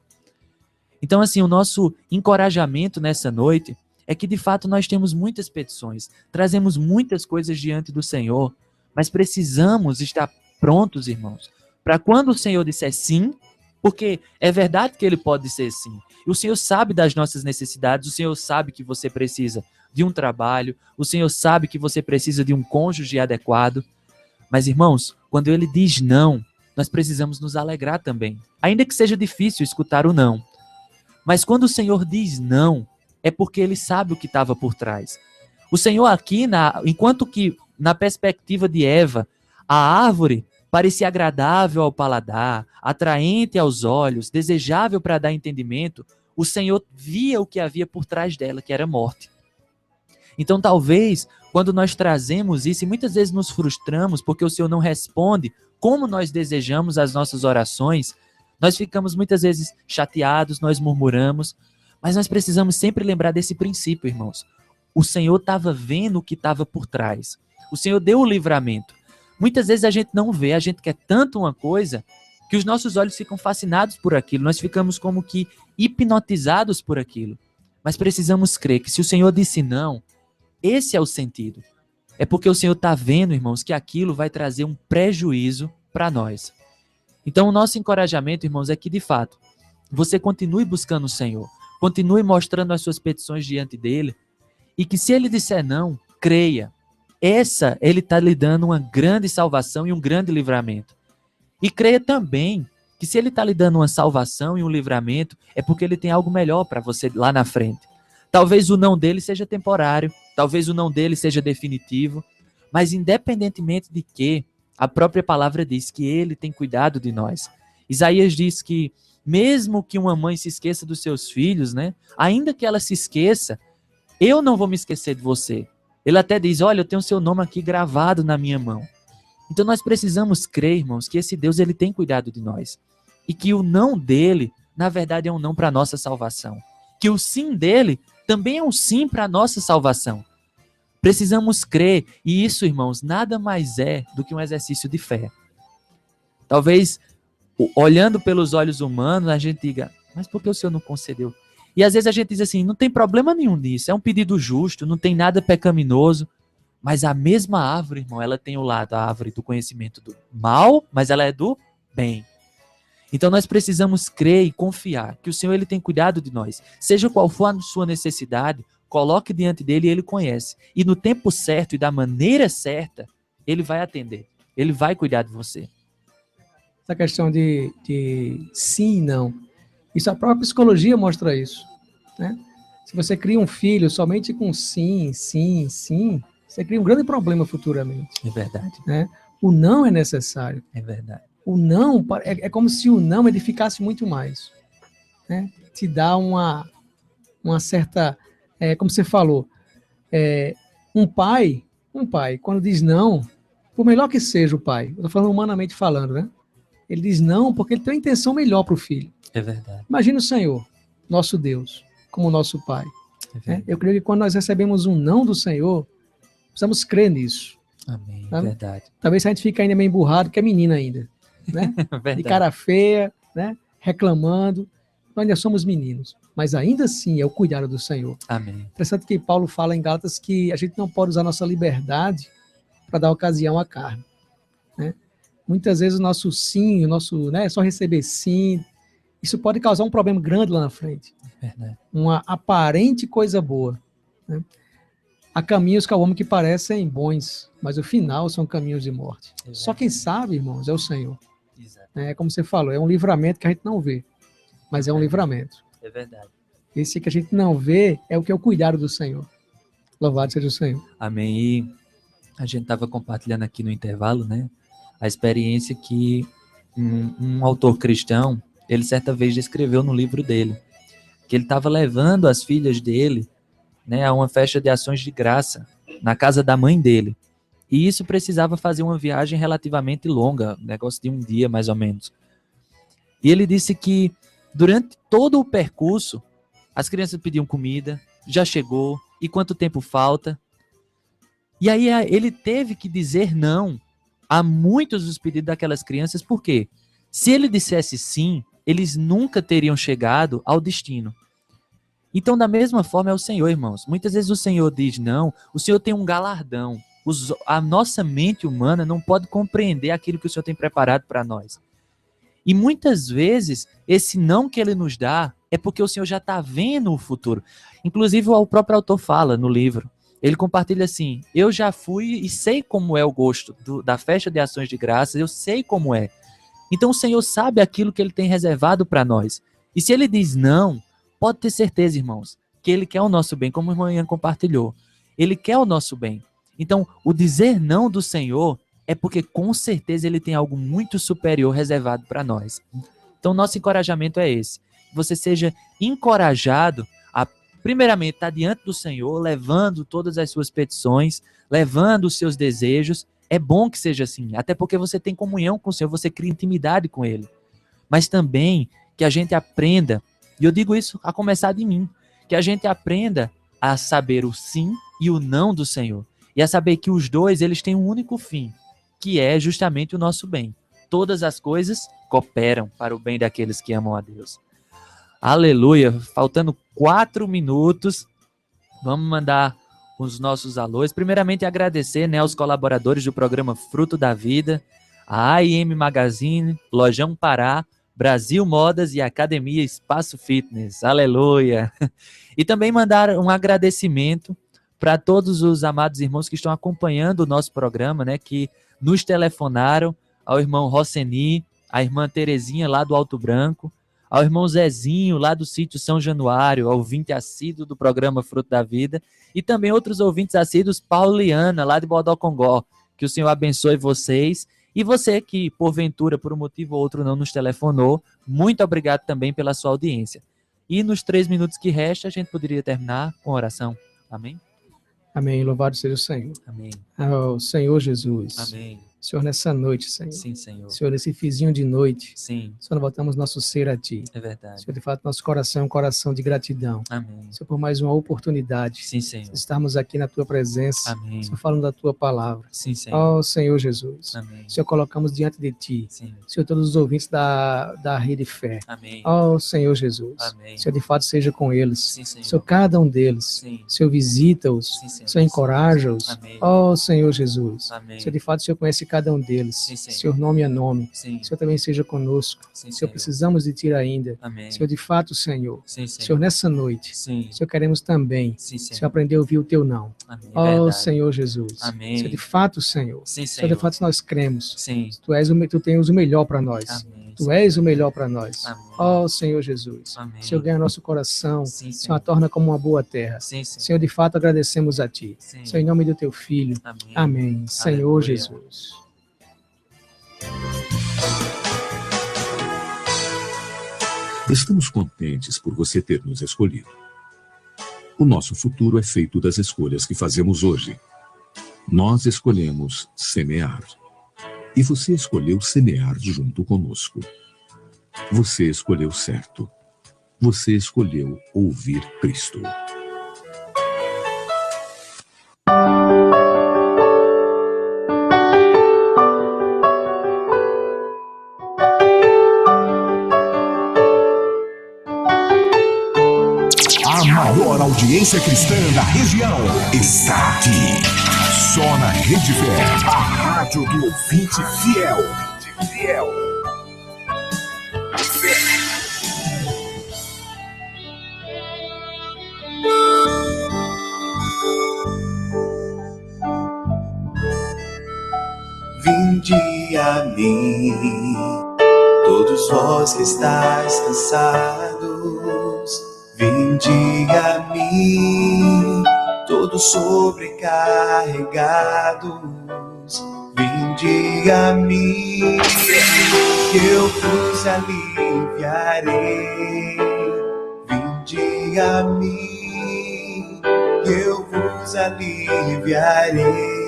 Então, assim, o nosso encorajamento nessa noite é que, de fato, nós temos muitas petições, trazemos muitas coisas diante do Senhor, mas precisamos estar prontos, irmãos, para quando o Senhor disser sim, porque é verdade que ele pode dizer sim. O Senhor sabe das nossas necessidades, o Senhor sabe que você precisa de um trabalho, o Senhor sabe que você precisa de um cônjuge adequado, mas, irmãos, quando ele diz não, nós precisamos nos alegrar também. Ainda que seja difícil escutar o não. Mas quando o Senhor diz não, é porque Ele sabe o que estava por trás. O Senhor aqui, enquanto que na perspectiva de Eva, a árvore parecia agradável ao paladar, atraente aos olhos, desejável para dar entendimento, o Senhor via o que havia por trás dela, que era morte. Então talvez, quando nós trazemos isso, e muitas vezes nos frustramos porque o Senhor não responde como nós desejamos as nossas orações, nós ficamos muitas vezes chateados, nós murmuramos, mas nós precisamos sempre lembrar desse princípio, irmãos. O Senhor estava vendo o que estava por trás. O Senhor deu o livramento. Muitas vezes a gente não vê, a gente quer tanto uma coisa que os nossos olhos ficam fascinados por aquilo, nós ficamos como que hipnotizados por aquilo. Mas precisamos crer que se o Senhor disse não, esse é o sentido. É porque o Senhor está vendo, irmãos, que aquilo vai trazer um prejuízo para nós. Então o nosso encorajamento, irmãos, é que de fato, você continue buscando o Senhor, continue mostrando as suas petições diante dele, e que se ele disser não, creia. Ele está lhe dando uma grande salvação e um grande livramento. E creia também que se ele está lhe dando uma salvação e um livramento, é porque ele tem algo melhor para você lá na frente. Talvez o não dele seja temporário, talvez o não dele seja definitivo, mas independentemente de que, a própria palavra diz que ele tem cuidado de nós. Isaías diz que mesmo que uma mãe se esqueça dos seus filhos, né, ainda que ela se esqueça, eu não vou me esquecer de você. Ele até diz, olha, eu tenho o seu nome aqui gravado na minha mão. Então nós precisamos crer, irmãos, que esse Deus ele tem cuidado de nós. E que o não dele, na verdade, é um não para a nossa salvação. Que o sim dele também é um sim para a nossa salvação. Precisamos crer. E isso, irmãos, nada mais é do que um exercício de fé. Talvez, olhando pelos olhos humanos, a gente diga, mas por que o Senhor não concedeu? E às vezes a gente diz assim, não tem problema nenhum nisso, é um pedido justo, não tem nada pecaminoso. Mas a mesma árvore, irmão, ela tem o lado, a árvore do conhecimento do mal, mas ela é do bem. Então nós precisamos crer e confiar que o Senhor ele tem cuidado de nós. Seja qual for a sua necessidade, coloque diante dele e ele conhece. E no tempo certo e da maneira certa, ele vai atender. Ele vai cuidar de você. Essa questão de sim e não. Isso a própria psicologia mostra isso, né? Se você cria um filho somente com sim, sim, sim, você cria um grande problema futuramente. É verdade. Né? O não é necessário. É verdade. O não é como se o não edificasse muito mais. Né? Te dá uma certa... como você falou, um pai, quando diz não, por melhor que seja o pai, eu estou falando humanamente falando, né? Ele diz não porque ele tem uma intenção melhor para o filho. É verdade. Imagina o Senhor, nosso Deus, como nosso Pai. Né? Eu creio que quando nós recebemos um não do Senhor, precisamos crer nisso. Amém, tá? Verdade. Talvez a gente fique ainda meio emburrado, que é menina ainda. Né? De cara feia, né? Reclamando. Nós ainda somos meninos. Mas ainda assim é o cuidado do Senhor. Amém. Interessante que Paulo fala em Gálatas que a gente não pode usar nossa liberdade para dar ocasião à carne. Né? Muitas vezes o nosso sim, só receber sim, isso pode causar um problema grande lá na frente. Verdade. Uma aparente coisa boa. Né? Há caminhos que ao homem que parecem bons, mas o final são caminhos de morte. Exato. Só quem sabe, irmãos, é o Senhor. Exato. Como você falou, é um livramento que a gente não vê, mas é um livramento. É verdade. Esse que a gente não vê é o que é o cuidado do Senhor. Louvado seja o Senhor. Amém. E a gente estava compartilhando aqui no intervalo, né? A experiência que um autor cristão, ele certa vez descreveu no livro dele, que ele estava levando as filhas dele, né, a uma festa de ações de graça na casa da mãe dele. E isso precisava fazer uma viagem relativamente longa, negócio de um dia mais ou menos. E ele disse que durante todo o percurso, as crianças pediam comida, já chegou, e quanto tempo falta? E aí ele teve que dizer não a muitos dos pedidos daquelas crianças, por quê? Se ele dissesse sim, eles nunca teriam chegado ao destino. Então, da mesma forma é o Senhor, irmãos. Muitas vezes o Senhor diz não, o Senhor tem um galardão. A nossa mente humana não pode compreender aquilo que o Senhor tem preparado para nós. E muitas vezes, esse não que ele nos dá é porque o Senhor já está vendo o futuro. Inclusive, o próprio autor fala no livro. Ele compartilha assim, eu já fui e sei como é o gosto da festa de ações de graças, eu sei como é. Então o Senhor sabe aquilo que Ele tem reservado para nós. E se Ele diz não, pode ter certeza, irmãos, que Ele quer o nosso bem, como a irmã Ian compartilhou. Ele quer o nosso bem. Então, o dizer não do Senhor é porque com certeza Ele tem algo muito superior reservado para nós. Então, nosso encorajamento é esse. Que você seja encorajado a, primeiramente, estar diante do Senhor, levando todas as suas petições, levando os seus desejos. É bom que seja assim, até porque você tem comunhão com o Senhor, você cria intimidade com Ele. Mas também que a gente aprenda, e eu digo isso a começar de mim, que a gente aprenda a saber o sim e o não do Senhor. E a saber que os dois, eles têm um único fim, que é justamente o nosso bem. Todas as coisas cooperam para o bem daqueles que amam a Deus. Aleluia! Faltando 4 minutos, vamos mandar os nossos alôs. Primeiramente, agradecer, né, aos colaboradores do programa Fruto da Vida, a AIM Magazine, Lojão Pará, Brasil Modas e Academia Espaço Fitness. Aleluia! E também mandar um agradecimento para todos os amados irmãos que estão acompanhando o nosso programa, né, que nos telefonaram, ao irmão Rosseni, à irmã Terezinha lá do Alto Branco, ao irmão Zezinho lá do sítio São Januário, ao ouvinte assíduo do programa Fruto da Vida, e também outros ouvintes assíduos, Pauliana, lá de Bodocongó. Que o Senhor abençoe vocês. E você que, porventura, por um motivo ou outro, não nos telefonou, muito obrigado também pela sua audiência. E nos 3 minutos que restam, a gente poderia terminar com oração. Amém? Amém. Louvado seja o Senhor. Amém. Ao Senhor Jesus. Amém. Senhor, nessa noite, Senhor. Sim, Senhor. Senhor, nesse fizinho de noite. Sim. Senhor, nós voltamos nosso ser a Ti. É verdade. Senhor, de fato, nosso coração é um coração de gratidão. Amém. Senhor, por mais uma oportunidade. Sim, Senhor. Estarmos aqui na Tua presença. Amém. Senhor, falando da Tua palavra. Sim, Senhor. Ó Senhor Jesus. Amém. Senhor, colocamos diante de Ti. Sim. Senhor, todos os ouvintes da Rede Fé. Amém. Ó Senhor Jesus. Amém. Senhor, de fato, seja com eles. Sim, Senhor. Senhor, cada um deles. Sim. Senhor, visita-os. Sim, Senhor. Senhor, encoraja-os. Amém. Ó Senhor Jesus. Amém. Senhor, de fato, o Senhor conhece cada um deles. Sim, Senhor. Senhor, nome a nome. Sim. Senhor, também seja conosco. Sim, Senhor, precisamos de Ti ainda. Amém. Senhor, de fato, Senhor. Sim, Senhor. Senhor, nessa noite. Sim. Senhor, queremos também. Sim, Senhor. Senhor, aprender a ouvir o Teu não. Amém. Ó Verdade. Senhor Jesus. Amém. Senhor, de fato, Senhor. Sim, Senhor, Senhor. de fato, nós cremos. Sim. Tu tens o melhor para nós. Amém. Tu és o melhor para nós. Amém. Ó Senhor Jesus. Amém. Senhor, ganha nosso coração. Sim, Senhor, a Senhor. torna como uma boa terra. Sim, Senhor. Senhor, de fato, agradecemos a Ti. Sim. Senhor, em nome do Teu Filho. Amém. Amém. Senhor Aleluia. Jesus. Estamos contentes por você ter nos escolhido. O nosso futuro é feito das escolhas que fazemos hoje. Nós escolhemos semear. E você escolheu semear junto conosco. Você escolheu certo. Você escolheu ouvir Cristo. A maior audiência cristã da região está aqui. Só na Rede Fé, a rádio do ouvinte fiel. Vinde a mim, todos vós que estáis cansados. Vinde a mim, todos sobrecarregados. Vinde a mim, que eu vos aliviarei. Vinde a mim, que eu vos aliviarei.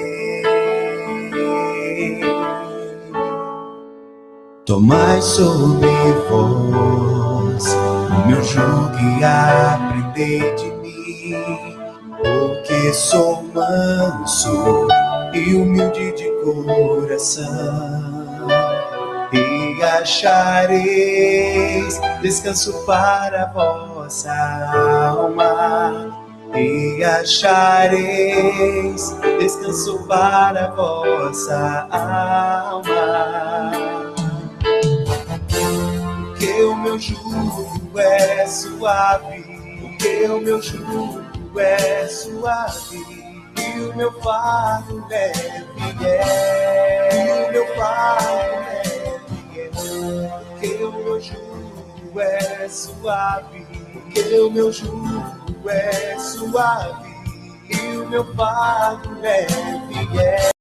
Tomai sobre vós o meu jugo e aprendei de mim, porque sou manso e humilde de coração, e achareis descanso para a vossa alma, e achareis descanso para a vossa alma. Porque o meu jugo é suave, porque o meu jugo é suave, e o meu fardo leve é, e o meu fardo leve é. o meu jugo é suave, porque o meu jugo é suave e o meu fardo é leve.